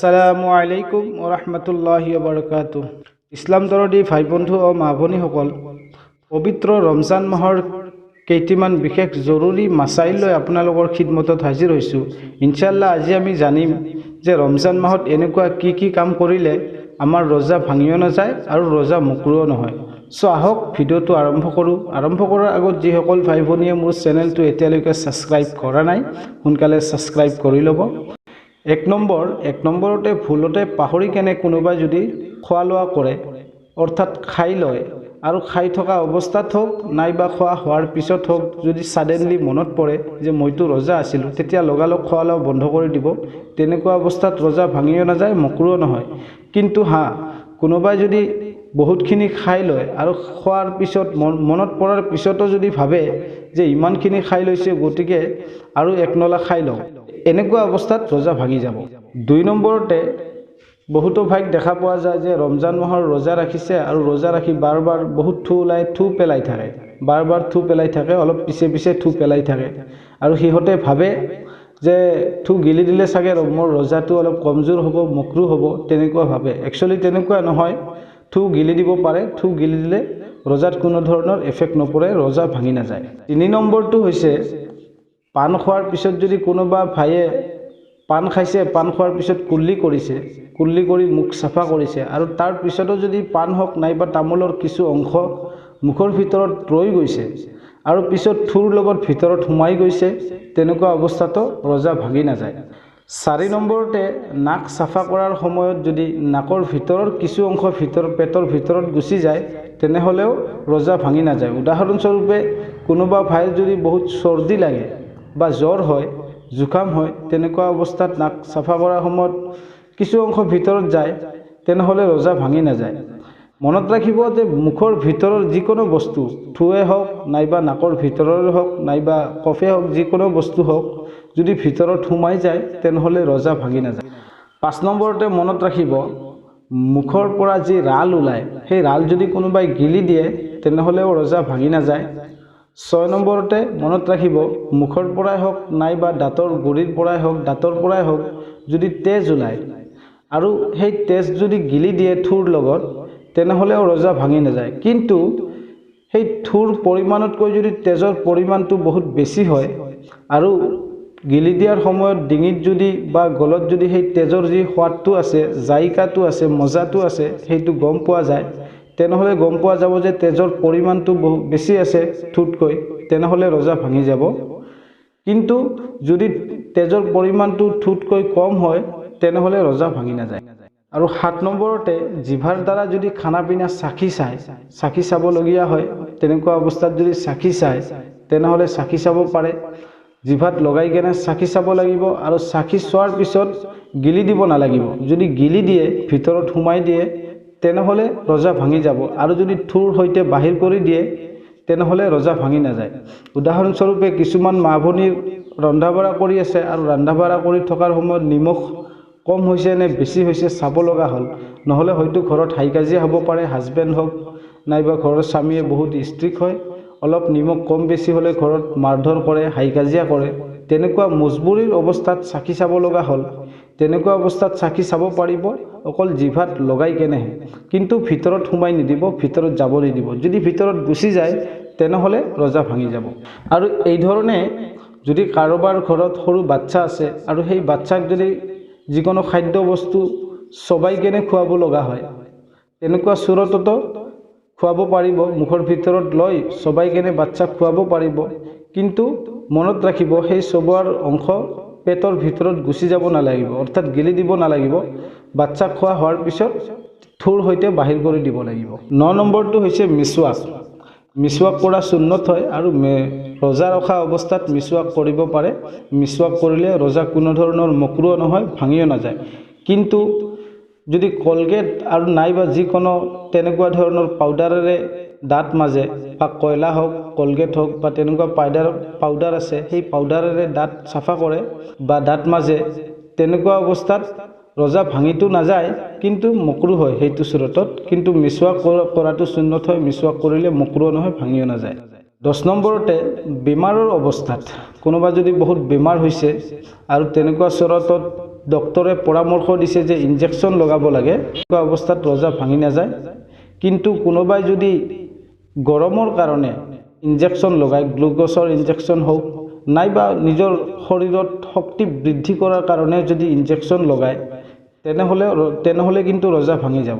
আসসালামু আলাইকুম ওয়া ৰাহমাতুল্লাহি ওয়া বাৰাকাতুহু। ইছলাম দৰদী ভাই বন্ধু ও মা ভনীসকল, পবিত্ৰ ৰমজান মাহৰ কেইটিমান বিশেষ জৰুৰী মাসাইল লৈ আপোনালোকৰ খিদমতত হাজিৰ হৈছোঁ। ইনশাআল্লাহ আজি আমি জানিম যে ৰমজান মাহত এনেকুৱা কি কাম কৰিলে আমাৰ ৰোজা ভাঙিও নাযায় আৰু ৰোজা মুকৰুও নহয়। সো আহক ভিডিঅ'টো আৰম্ভ কৰোঁ। আৰম্ভ কৰাৰ আগত যিসকল ভাই ভনীয়ে মোৰ চেনেলটো এতিয়ালৈকে ছাবস্ক্ৰাইব কৰা নাই, সোনকালে ছাবস্ক্ৰাইব কৰি ল'ব। এক নম্বৰতে ভুলতে পাহৰি কেনে কোনোবাই যদি খোৱা লোৱা কৰে, অৰ্থাৎ খাই লয় আৰু খাই থকা অৱস্থাত হওক নাইবা খোৱা হোৱাৰ পিছত হওক যদি ছাডেনলি মনত পৰে যে মইতো ৰোজা আছিলোঁ, তেতিয়া লগালগ খোৱা লোৱা বন্ধ কৰি দিব। তেনেকুৱা অৱস্থাত ৰোজা ভাঙিও নাযায়, মুকৰুও নহয়। কিন্তু কোনোবাই যদি বহুতখিনি খাই লয় আৰু খোৱাৰ পিছত মনত পৰাৰ পিছতো যদি ভাবে যে ইমানখিনি খাই লৈছে গতিকে আৰু এক নলা খাই লওঁ, এনেকুৱা অৱস্থাত ৰোজা ভাঙি যাব। ২ নম্বৰতে বহুতো ভাইক দেখা পোৱা যায় যে ৰমজান মাহৰ ৰোজা ৰাখিছে আৰু ৰোজা ৰাখি বাৰ বহুত থু পেলাই থাকে, বাৰ থু পেলাই থাকে, অলপ পিছে থু পেলাই থাকে আৰু সিহঁতে ভাবে যে থু গিলি দিলে চাগে মোৰ ৰোজাটো অলপ কমজোৰ হ'ব, মুকৰু হ'ব, তেনেকুৱা ভাবে। একচুৱেলি তেনেকুৱা নহয়, থু গিলি দিব পাৰে, থু গিলি দিলে ৰোজাত কোনো ধৰণৰ এফেক্ট নপৰে, ৰোজা ভাঙি নাযায়। ৩ নম্বৰটো হৈছে পান খোৱাৰ পিছত যদি কোনোবা ভাইয়ে পান খাইছে, পান খোৱাৰ পিছত কুল্লি কৰি মুখ চাফা কৰিছে আৰু তাৰ পিছতো যদি পান হওক নাইবা তামোলৰ কিছু অংশ মুখৰ ভিতৰত ৰৈ গৈছে আৰু পিছত থুৰ লগত ভিতৰত সোমাই গৈছে, তেনেকুৱা অৱস্থাতো ৰোজা ভাঙি নাযায়। ৪ নম্বৰতে নাক চাফা কৰাৰ সময়ত যদি নাকৰ ভিতৰৰ কিছু অংশ পেটৰ ভিতৰত গুচি যায়, তেনেহ'লেও ৰোজা ভাঙি নাযায়। উদাহৰণস্বৰূপে কোনোবা ভাইৰ যদি বহুত চৰ্দি লাগে বা জ্বৰ হয়, জুকাম হয়, তেনেকুৱা অৱস্থাত নাক চাফা কৰাৰ সময়ত কিছু অংশ ভিতৰত যায়, তেনেহ'লে ৰোজা ভাঙি নাযায়। মনত ৰাখিব যে মুখৰ ভিতৰৰ যিকোনো বস্তু, থুৱে হওক নাইবা নাকৰ ভিতৰৰে হওক নাইবা কফে হওক, যিকোনো বস্তু হওক যদি ভিতৰত সোমাই যায় তেনেহ'লে ৰোজা ভাঙি নাযায়। ৫ নম্বৰতে মনত ৰাখিব মুখৰ পৰা যি ৰাল ওলায়, সেই ৰাল যদি কোনোবাই গিলি দিয়ে তেনেহ'লেও ৰোজা ভাঙি নাযায়। ৬ নম্বৰতে মনত ৰাখিব মুখৰ পৰাই হওক নাইবা দাঁতৰ গুৰিৰ পৰাই হওক যদি তেজ ওলায় আৰু সেই তেজ যদি গিলি দিয়ে থুৰ লগত, তেনেহ'লেও ৰোজা ভাঙি নাযায়। কিন্তু সেই থুৰ পৰিমাণতকৈ যদি তেজৰ পৰিমাণটো বহুত বেছি হয় আৰু গিলি দিয়াৰ সময়ত ডিঙিত যদি বা গলত যদি সেই তেজৰ যি সোৱাদটো আছে, জাইকাটো আছে, মজাটো আছে, সেইটো গম পোৱা যায়, তেনেহ'লে গম পোৱা যাব যে তেজৰ পৰিমাণটো বহুত বেছি আছে থুতকৈ, তেনেহ'লে ৰোজা ভাঙি যাব। কিন্তু যদি তেজৰ পৰিমাণটো থুতকৈ কম হয় তেনেহ'লে ৰোজা ভাঙি নাযায়। আৰু ৭ নম্বৰতে জিভাৰ দ্বাৰা যদি খানা পিনা চাখি চাবলগীয়া হয়, তেনেকুৱা অৱস্থাত যদি চাখি চায় তেনেহ'লে চাখি চাব পাৰে। জিভাত লগাই কেনে চাখি চাব লাগিব আৰু চাখি চোৱাৰ পিছত গিলি দিব নালাগিব। যদি গিলি দিয়ে, ভিতৰত সোমাই দিয়ে, তেনেহ'লে ৰোজা ভাঙি যাব আৰু যদি থুৰ সৈতে বাহিৰ কৰি দিয়ে তেনেহ'লে ৰোজা ভাঙি নাযায়। উদাহৰণস্বৰূপে কিছুমান মা ভনীৰ ৰন্ধা বঢ়া কৰি আছে আৰু ৰন্ধা বঢ়া কৰি থকাৰ সময়ত নিমখ কম হৈছে নে বেছি হৈছে চাব লগা হ'ল, নহ'লে হয়তো ঘৰত হাই কাজিয়া হ'ব পাৰে, হাজবেণ্ড হওক নাইবা ঘৰৰ স্বামীয়ে বহুত ষ্ট্ৰিক্ট হয়, অলপ নিমখ কম বেছি হ'লে ঘৰত মাৰধৰ কৰে, হাই কাজিয়া কৰে, তেনেকুৱা মজবুৰিৰ অৱস্থাত চাখি চাব লগা হ'ল, তেনেকুৱা অৱস্থাত চাখি চাব পাৰিব অকল জিভাত লগাই কেনেহে, কিন্তু ভিতৰত সোমাই নিদিব, ভিতৰত যাব নিদিব। যদি ভিতৰত গুচি যায় তেনেহ'লে ৰোজা ভাঙি যাব। আৰু এই ধৰণে যদি কাৰোবাৰ ঘৰত সৰু বাচ্চা আছে আৰু সেই বাচ্চাক যদি যিকোনো খাদ্য বস্তু চবাই কেনে খুৱাব লগা হয়, তেনেকুৱা চুৰততো খুৱাব পাৰিব, মুখৰ ভিতৰত লৈ চবাই কেনে বাচ্চাক খুৱাব পাৰিব। কিন্তু মনত ৰাখিব সেই চবোৱাৰ অংশ পেটৰ ভিতৰত গুচি যাব নালাগিব, অৰ্থাৎ গিলি দিব নালাগিব। বাচ্চাক খোৱা হোৱাৰ পিছত থুৰ সৈতে বাহিৰ কৰি দিব লাগিব। ৯ নম্বৰটো হৈছে মিছৱাক কৰা সুন্নত হয় আৰু ৰোজা ৰখা অৱস্থাত মিছৱাক কৰিব পাৰে। মিছৱাক কৰিলে ৰোজা কোনো ধৰণৰ মুকৰুও নহয়, ভাঙিও নাযায়। কিন্তু যদি কলগেট আৰু নাইবা যিকোনো তেনেকুৱা ধৰণৰ পাউডাৰেৰে দাঁত মাজে, বা কয়লা হওক কলগেট হওক বা তেনেকুৱা পাউডাৰ আছে, সেই পাউডাৰেৰে দাঁত চাফা কৰে বা দাঁত মাজে, তেনেকুৱা অৱস্থাত ৰোজা ভাঙিতো নাযায় কিন্তু মুকৰু হয় সেইটো চুৰতত। কিন্তু মিছৱাক কৰাটো সুন্নত হয়, মিছৱাক কৰিলে মুকৰুও নহয়, ভাঙিও নাযায়। 10 নম্বৰতে বেমাৰৰ অৱস্থাত কোনোবা যদি বহুত বেমাৰ হৈছে আৰু তেনেকুৱা চুৰতত ডক্টৰে পৰামৰ্শ দিছে যে ইনজেকশ্যন লগাব লাগে, এনেকুৱা অৱস্থাত ৰোজা ভাঙি নাযায়। কিন্তু কোনোবাই যদি গৰমৰ কাৰণে ইনজেকশ্যন লগায়, গ্লুক'জৰ ইনজেকশ্যন হওক নাইবা নিজৰ শৰীৰত শক্তি বৃদ্ধি কৰাৰ কাৰণে যদি ইনজেকশ্যন লগায়, তেনেহ'লে কিন্তু ৰোজা ভাঙি যাব।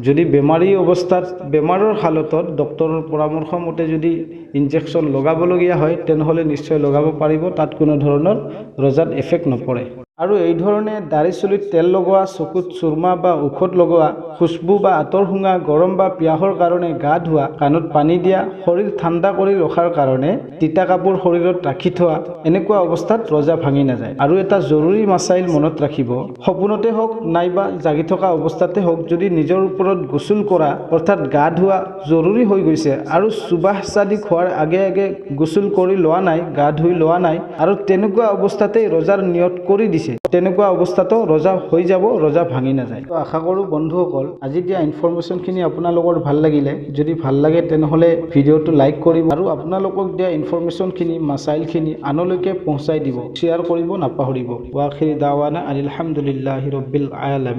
যদি বেমাৰী অৱস্থাত বেমাৰৰ হালতত ডক্টৰৰ পৰামৰ্শ মতে যদি ইনজেকশ্যন লগাবলগীয়া হয়, তেনেহ'লে নিশ্চয় লগাব পাৰিব, তাত কোনো ধৰণৰ ৰোজাত এফেক্ট নপৰে। আৰু এই ধৰণে দাড়ি চুলিত তেল লগোৱা, চকুত চুৰমা বা ঔষধ লগোৱা, খুচবু বা আঁতৰ শুঙা, গৰম বা পিয়াহৰ কাৰণে গা ধোৱা, কাণত পানী দিয়া, শৰীৰ ঠাণ্ডা কৰি ৰখাৰ কাৰণে তিতা কাপোৰ শৰীৰত ৰাখি থোৱা, এনেকুৱা অৱস্থাত ৰোজা ভাঙি নাযায়। আৰু এটা জৰুৰী মাছাইল মনত ৰাখিব, সপোনতে হওক নাইবা জাগি থকা অৱস্থাতে হওক, যদি নিজৰ ওপৰত গোসল কৰা অৰ্থাৎ গা ধোৱা জৰুৰী হৈ গৈছে আৰু সুবাহ চাদি খোৱাৰ আগে আগে গোসল কৰি লোৱা নাই, গা ধুই লোৱা নাই আৰু তেনেকুৱা অৱস্থাতেই ৰোজাৰ নিয়ত কৰি দিছে, তেনেকুৱা অৱস্থাতো ৰোজা হৈ যাব, ৰোজা ভাঙি নাযায়। তো আশা কৰোঁ বন্ধুসকল আজি দিয়া ইনফৰমেশ্যনখিনি আপোনালোকৰ ভাল লাগিলে। যদি ভাল লাগে তেনেহ'লে ভিডিঅ'টো লাইক কৰিব আৰু আপোনালোকক দিয়া ইনফৰমেশ্যনখিনি মাছাইলখিনি আনলৈকে পहुঁচাই দিব, শ্বেয়াৰ কৰিব নাপাহৰিব। ৱাখিৰ দাৱানা আলহামদুলিল্লাহি ৰব্বিল আলামিন।